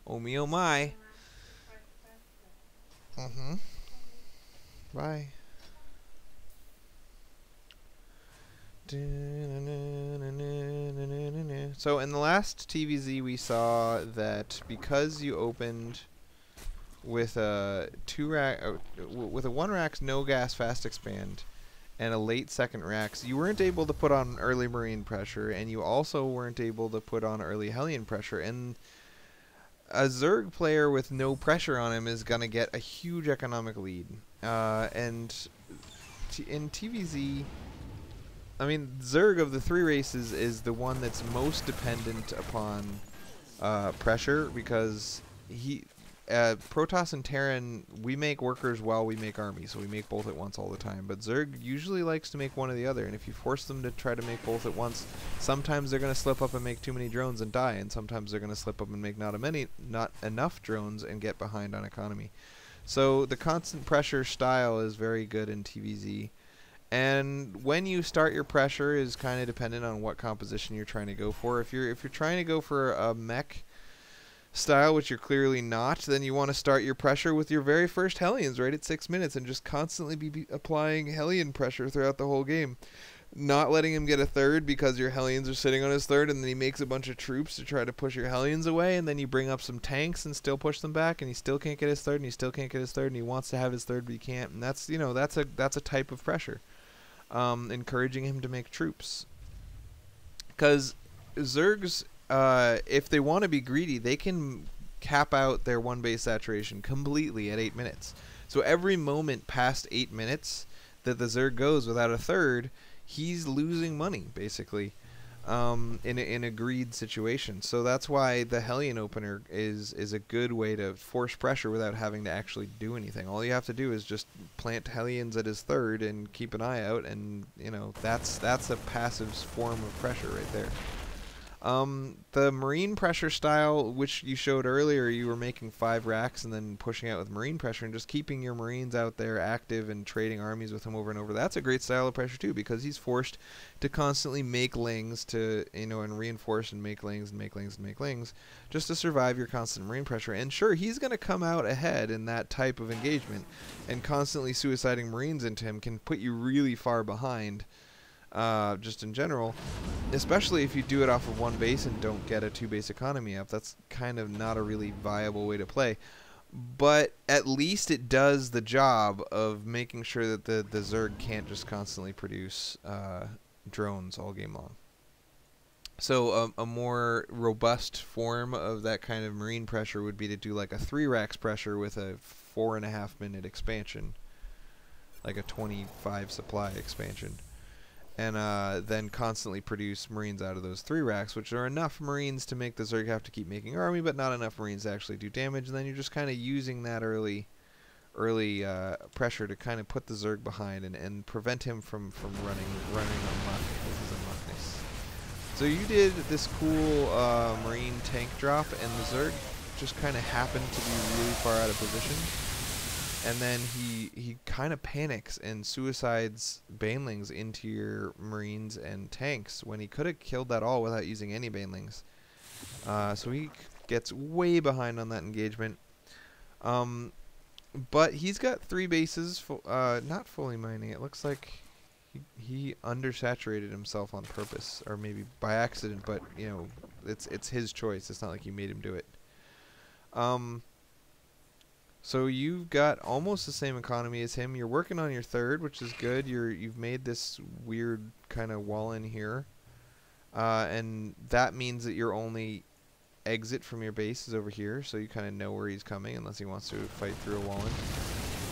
Oh me, oh my. Mm-hmm. Bye. So in the last TVZ we saw that because you opened with a with a 1 racks no gas fast expand and a late second racks, you weren't able to put on early marine pressure, and you also weren't able to put on early Hellion pressure. And a Zerg player with no pressure on him is gonna get a huge economic lead. And in TVZ, I mean, Zerg of the three races is the one that's most dependent upon pressure, because Protoss and Terran, we make workers while we make armies, so we make both at once all the time. But Zerg usually likes to make one or the other, and if you force them to try to make both at once, sometimes they're going to slip up and make too many drones and die, and sometimes they're going to slip up and make not enough drones and get behind on economy. So the constant pressure style is very good in TVZ. And when you start your pressure is kind of dependent on what composition you're trying to go for. If you're trying to go for a mech style, which you're clearly not, then you want to start your pressure with your very first Hellions right at 6 minutes and just constantly be applying Hellion pressure throughout the whole game. Not letting him get a third because your Hellions are sitting on his third, and then he makes a bunch of troops to try to push your Hellions away, and then you bring up some tanks and still push them back, and he still can't get his third, and he still can't get his third, and he wants to have his third, but he can't. And that's, you know, that's a type of pressure. Encouraging him to make troops. Because Zergs, if they want to be greedy, they can cap out their one base saturation completely at 8 minutes. So every moment past 8 minutes that the Zerg goes without a third, he's losing money, basically, in a greed situation. So that's why the Hellion opener is a good way to force pressure without having to actually do anything. All you have to do is just plant Hellions at his third and keep an eye out, and you know that's a passive form of pressure right there. The marine pressure style, which you showed earlier, you were making 5 racks and then pushing out with marine pressure and just keeping your marines out there active and trading armies with him over and over. That's a great style of pressure too, because he's forced to constantly make lings to, you know, and reinforce and make lings and make lings and make lings just to survive your constant marine pressure. And sure, he's going to come out ahead in that type of engagement, and constantly suiciding marines into him can put you really far behind. Just in general, especially if you do it off of one base and don't get a 2-base economy up. That's kind of not a really viable way to play. But at least it does the job of making sure that the Zerg can't just constantly produce drones all game long. So a more robust form of that kind of marine pressure would be to do like a 3 racks pressure with a 4.5 minute expansion, like a 25 supply expansion. And then constantly produce marines out of those 3 racks, which are enough marines to make the Zerg have to keep making army, but not enough marines to actually do damage. And then you're just kind of using that early pressure to kind of put the Zerg behind and prevent him from running amok. This is amokness. So you did this cool marine tank drop, and the Zerg just kind of happened to be really far out of position. And then he kind of panics and suicides banelings into your marines and tanks when he could have killed that all without using any banelings. So he gets way behind on that engagement. But he's got 3 bases, not fully mining. It looks like he undersaturated himself on purpose, or maybe by accident. But you know, it's his choice. It's not like you made him do it. So you've got almost the same economy as him. You're working on your third, which is good. You've made this weird kind of wall in here, and that means that your only exit from your base is over here. So you kind of know where he's coming, unless he wants to fight through a wall in.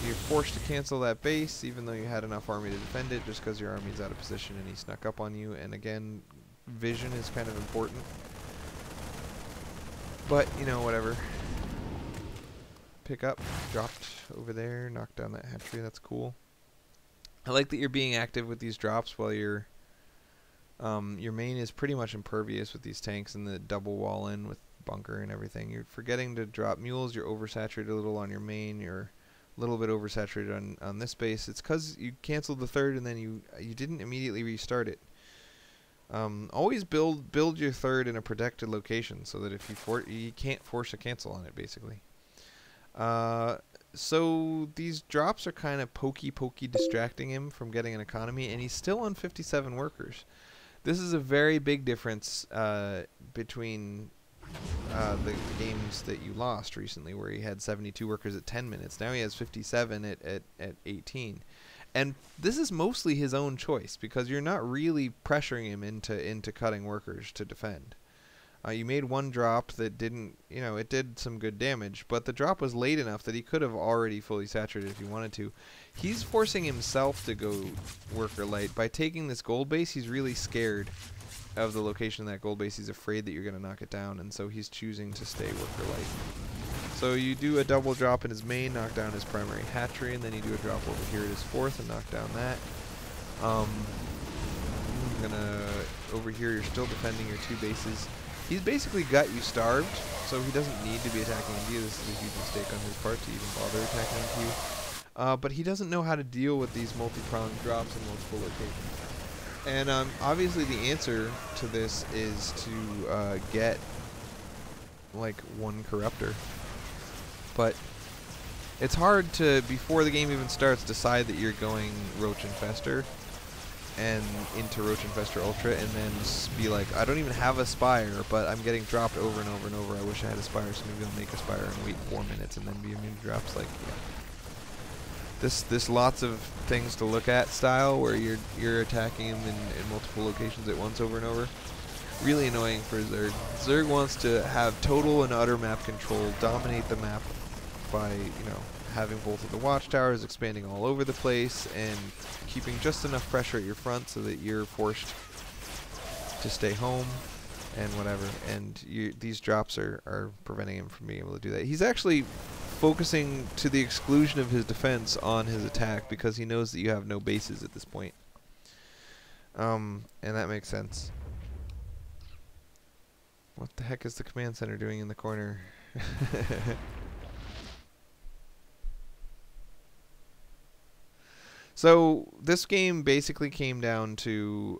You're forced to cancel that base, even though you had enough army to defend it, just because your army's out of position and he snuck up on you. And again, vision is kind of important. But you know, whatever. Pick up, dropped over there, knocked down that hatchery. That's cool. I like that you're being active with these drops while your main is pretty much impervious with these tanks and the double wall in with bunker and everything. You're forgetting to drop mules. You're oversaturated a little on your main. You're a little bit oversaturated on this base. It's because you canceled the third and then you didn't immediately restart it. Always build your third in a protected location so that if you can't force a cancel on it, basically. So these drops are kind of pokey distracting him from getting an economy, and he's still on 57 workers. This is a very big difference between the games that you lost recently, where he had 72 workers at 10 minutes. Now he has 57 at 18. And this is mostly his own choice, because you're not really pressuring him into cutting workers to defend. You made one drop that didn't, it did some good damage, but the drop was late enough that he could have already fully saturated if he wanted to. He's forcing himself to go worker light. By taking this gold base, he's really scared of the location of that gold base. He's afraid that you're going to knock it down, and so he's choosing to stay worker light. So you do a double drop in his main, knock down his primary hatchery, and then you do a drop over here at his fourth and knock down that. Over here you're still defending your two bases. He's basically got you starved, so he doesn't need to be attacking into you. This is a huge mistake on his part to even bother attacking into you. But he doesn't know how to deal with these multi-pronged drops in multiple locations. And obviously the answer to this is to get like one corruptor. But it's hard to, before the game even starts, decide that you're going Roach Infester and into Roach Infester Ultra, and then be like, I don't even have a Spire, but I'm getting dropped over and over and over. I wish I had a Spire, so maybe I'll make a Spire and wait 4 minutes and then be immune to drops. Like, yeah. This lots of things to look at style, where you're attacking him in multiple locations at once over and over. Really annoying for Zerg. Zerg wants to have total and utter map control, dominate the map by, having both of the watchtowers expanding all over the place and keeping just enough pressure at your front so that you're forced to stay home and whatever. And these drops are preventing him from being able to do that. He's actually focusing to the exclusion of his defense on his attack, because he knows that you have no bases at this point. And that makes sense. What the heck is the command center doing in the corner? So this game basically came down to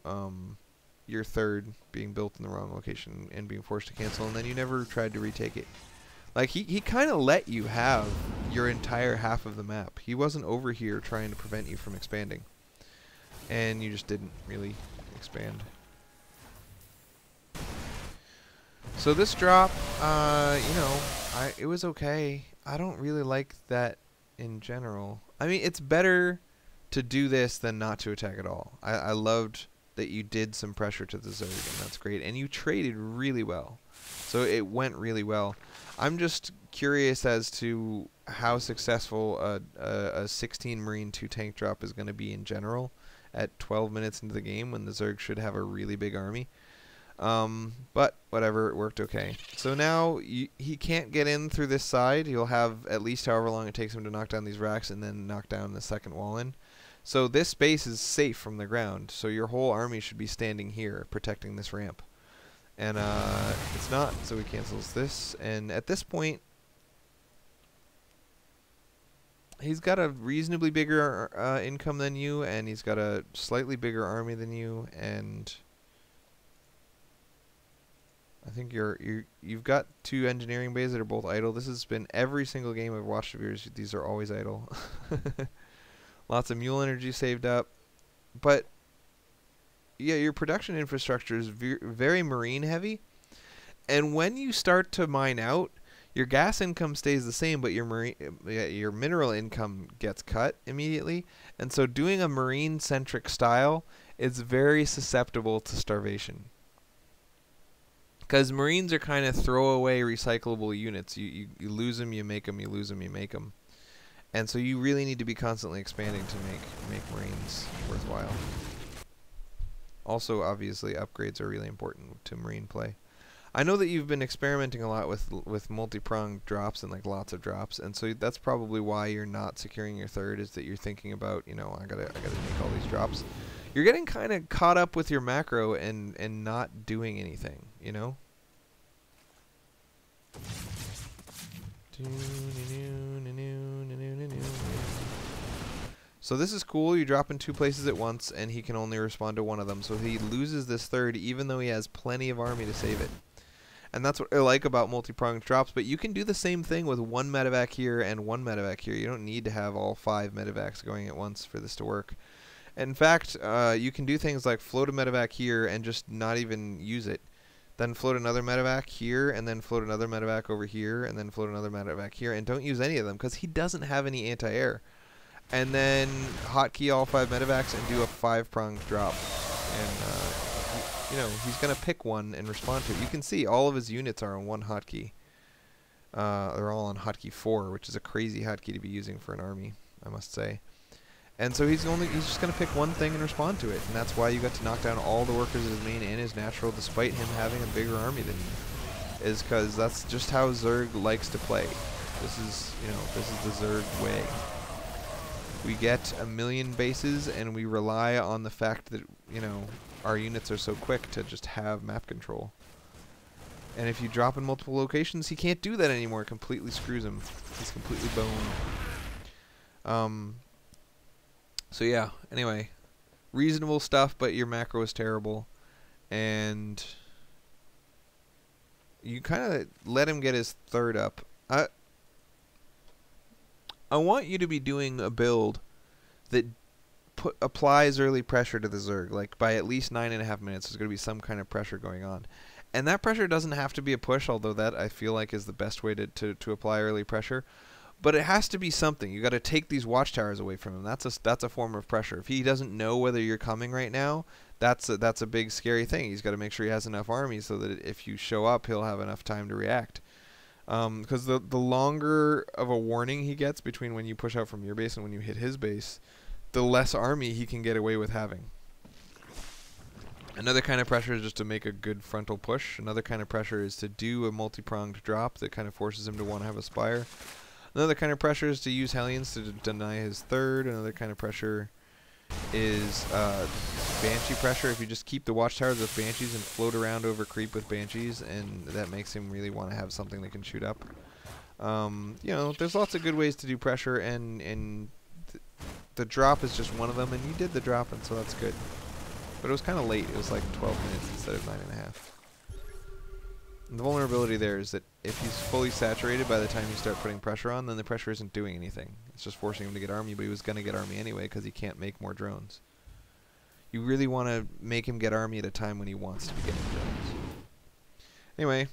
your third being built in the wrong location and being forced to cancel, and then you never tried to retake it. Like, he kind of let you have your entire half of the map. He wasn't over here trying to prevent you from expanding. And you just didn't really expand. So this drop, it was okay. I don't really like that in general. I mean, it's better to do this than not to attack at all. I loved that you did some pressure to the Zerg, and that's great. And you traded really well. So it went really well. I'm just curious as to how successful a 16 Marine 2 tank drop is going to be in general at 12 minutes into the game, when the Zerg should have a really big army. But whatever, it worked okay. So now he can't get in through this side. He'll have at least however long it takes him to knock down these racks and then knock down the second wall in. So this space is safe from the ground. So your whole army should be standing here protecting this ramp. And it's not, so he cancels this. And at this point, he's got a reasonably bigger income than you, and he's got a slightly bigger army than you, and I think you've got 2 engineering bays that are both idle. This has been every single game I've watched of yours. These are always idle. Lots of mule energy saved up, but yeah, your production infrastructure is very marine heavy, and when you start to mine out, your gas income stays the same, but your mineral income gets cut immediately, and so doing a marine centric style is very susceptible to starvation. Because Marines are kind of throwaway recyclable units. You lose them, you make them, you lose them, you make them. And so you really need to be constantly expanding to make Marines worthwhile. Also, obviously, upgrades are really important to Marine play. I know that you've been experimenting a lot with multi-pronged drops and like lots of drops, and so that's probably why you're not securing your third, is that you're thinking about, I gotta make all these drops. You're getting kind of caught up with your macro and not doing anything, So this is cool. You drop in 2 places at once, and he can only respond to one of them. So he loses this third, even though he has plenty of army to save it. And that's what I like about multi-pronged drops. But you can do the same thing with 1 medevac here and 1 medevac here. You don't need to have all 5 medevacs going at once for this to work. In fact, you can do things like float a medevac here and just not even use it. Then float another medevac here, and then float another medevac over here, and then float another medevac here. And don't use any of them, because he doesn't have any anti-air. And then hotkey all 5 medevacs and do a 5-pronged drop. And, you know, he's going to pick one and respond to it. You can see all of his units are on 1 hotkey. They're all on hotkey 4, which is a crazy hotkey to be using for an army, I must say. And so he's just going to pick one thing and respond to it. And that's why you got to knock down all the workers of his main and his natural, despite him having a bigger army than you. Is because that's just how Zerg likes to play. This is, you know, this is the Zerg way. We get a million bases, and we rely on the fact that, you know, our units are so quick to just have map control. And if you drop in multiple locations, he can't do that anymore. It completely screws him. He's completely boned. So yeah, anyway. Reasonable stuff, but your macro is terrible. And you kind of let him get his third up. I want you to be doing a build that applies early pressure to the Zerg. Like, by at least 9.5 minutes, there's going to be some kind of pressure going on. And that pressure doesn't have to be a push, although that, I feel like, is the best way to apply early pressure. But it has to be something. You got to take these watchtowers away from him. That's a form of pressure. If he doesn't know whether you're coming right now, that's a big, scary thing. He's got to make sure he has enough army so that if you show up, he'll have enough time to react. Because the longer of a warning he gets between when you push out from your base and when you hit his base, the less army he can get away with having. Another kind of pressure is just to make a good frontal push. Another kind of pressure is to do a multi-pronged drop that kind of forces him to want to have a spire. Another kind of pressure is to use Hellions to deny his third. Another kind of pressure is Banshee pressure. If you just keep the watchtowers with Banshees and float around over creep with Banshees, and that makes him really want to have something that can shoot up. You know, there's lots of good ways to do pressure, and the drop is just one of them, and you did the drop, and so that's good. But it was kind of late. It was like 12 minutes instead of 9.5. And the vulnerability there is that if he's fully saturated by the time you start putting pressure on, then the pressure isn't doing anything. It's just forcing him to get army, but he was going to get army anyway because he can't make more drones. You really want to make him get army at a time when he wants to be getting drones. Anyway,